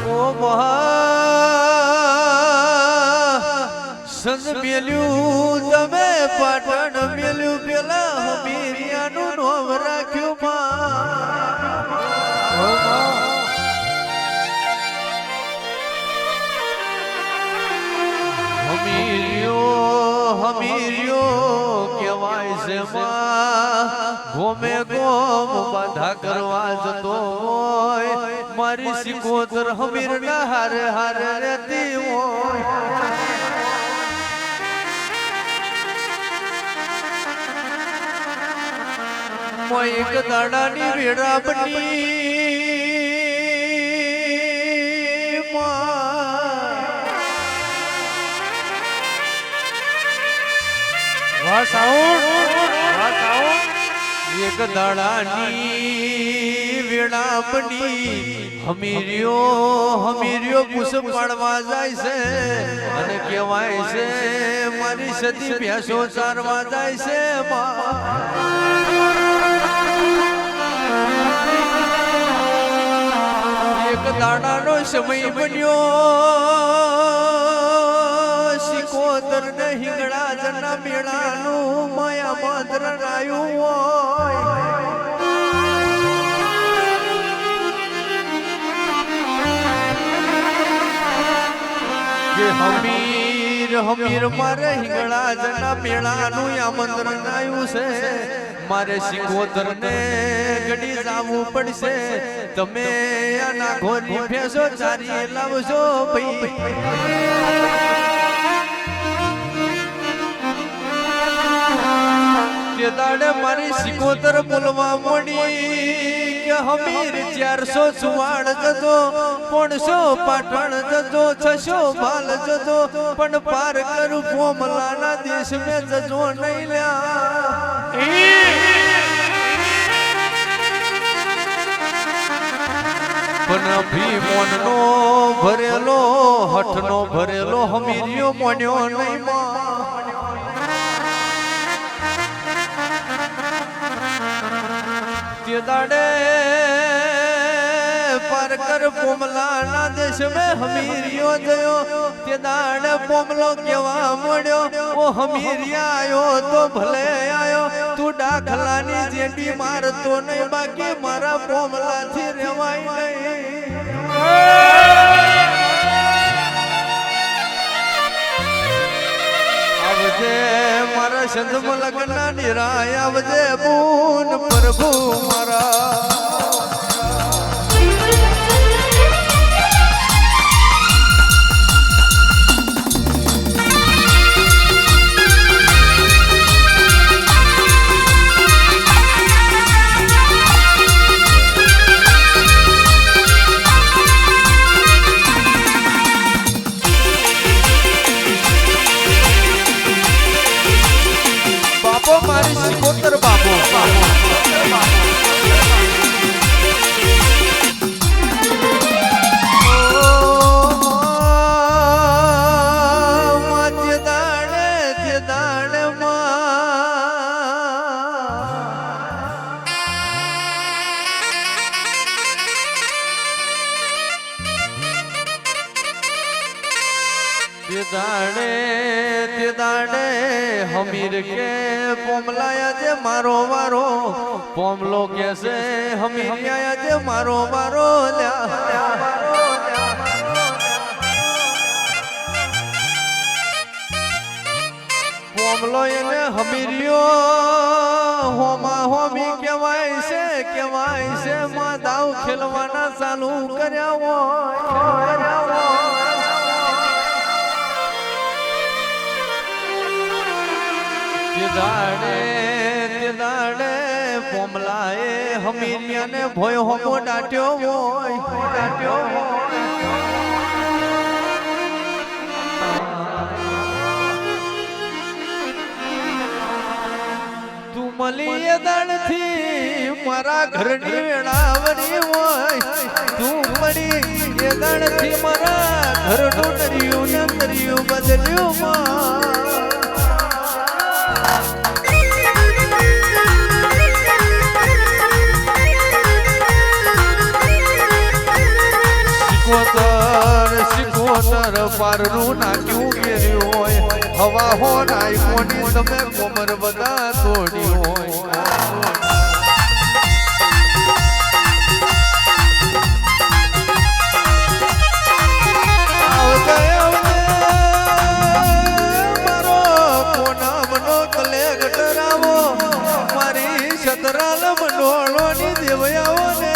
ઓ મહા સંત મેલ્યું તમે પાટણ મેલ્યું પેલા હમીરિયાનું નામ રાખ્યું હમીરિયો કહેવાય છે ગોમે ગોમ બાધા કરવા જતો હોય મારી સિકોતર હમીર ના હારે હારે રહેતી હોય એક દાડાની વેડા બની એક દાડાની વેડા બની હમીરિયો પૂછ પાડવા જાય છે અને કહેવાય છે મારી સતી ભેંસો ચારવા જાય છે એક દાડાનો સમય બન્યો સિકોતર ને હિંગળા જના મેળાનું માયા મંત્ર રાયું હોય કે હમીર મારે હિંગળા જના મેળાનું આમંત્રણ આવ્યું છે મારે સિકોતર ને ગડી જાવું પડશે તમે આના ઘોની ભેંસો ચારી લાવજો ભાઈ તે દાડે મારી સિકોતર બોલવા મળી કે હમીર 444 જજો 500 પાટણ જજો 600 ભાલ જજો પણ પાર કરું પોમલાના દેશ મે જજો નહીં લ્યા પણ ભીમોનનો ભરેલો હઠનો ભરેલો હમીરિયો મોન્યો નહીં તે દાડે પારકર પોમલા ના દેશ મે હમીરિયો ગયો તે દાડે પોમલો કેવા મળ્યો ઓ હમીરિયા આયો તો ભલે આયો તું દાખલાની જેડી મારતો નહીં બાકી મારા પોમલા થી રેવાય નહીં આવજે મારા સંત લગ્ન નિરાય આવજે બૂન પ્રભુ મારા મારી સિકોતર બાપો તે દાડે હમીર કે પોમલાયા જે મારો વારો પોમલો કે છે હમીરિયા જે મારો વારો પોમલો એને હમીરિયો હોમા હોમી કહેવાય છે માં દાવ ખેલવાના ચાલુ કર્યા હોય તે દાડે પોમલાએ હમીરિયાને ભોય હોમો ડાટ્યો હોય તું મળી એ દાડથી મારા ઘરની વેળાવરી હોય તું મળી એ દાડથી મારા ઘરનું નર્યું ને નર્યું બદલ્યું સિકોતર સિકોતર પારનું નાખ્યું ઘેર્યું હોય હવા હો નાયકોની તમે કોમર બધા તોડી હોય મારો કોનામનો કલેક્ટ રાવો મારી સતરાલ મંડોળોની દેવયાઓ ને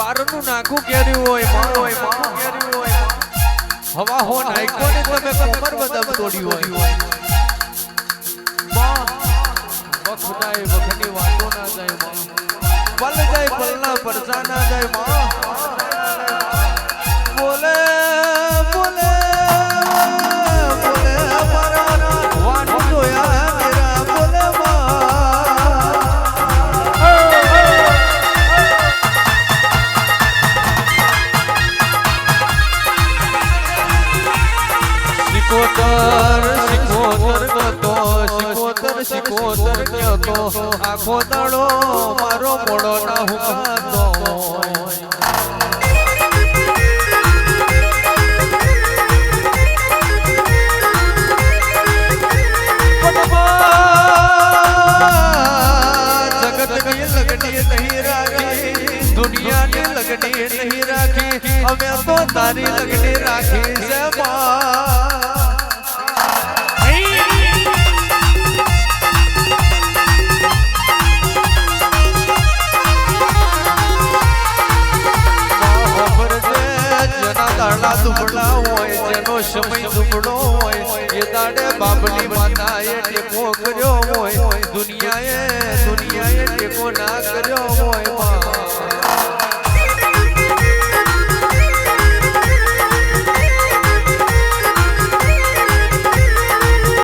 પારનું નાખું કેર્યું હોય હવા હો નાયકોને તમે કોમર બદમ તોડી હોય વખડાય વખની વાતો ના જાય પલ જાય પલના પરસા ના જાય બોલે બોલે બોલે મારા વાનું જોયા મેરા બોલે સિકોતર ગયો તો આખો દાડો મારો મોડો ના હુકાતો જગત ની લગની નહીં રાખી દુનિયાની લગની નહીં રાખી અમે તો તારી લગની રાખી છે દુબળા હોય જેનો સમય દુબળો હોય એ દાડે બાપની માતાએ ટેકો કર્યો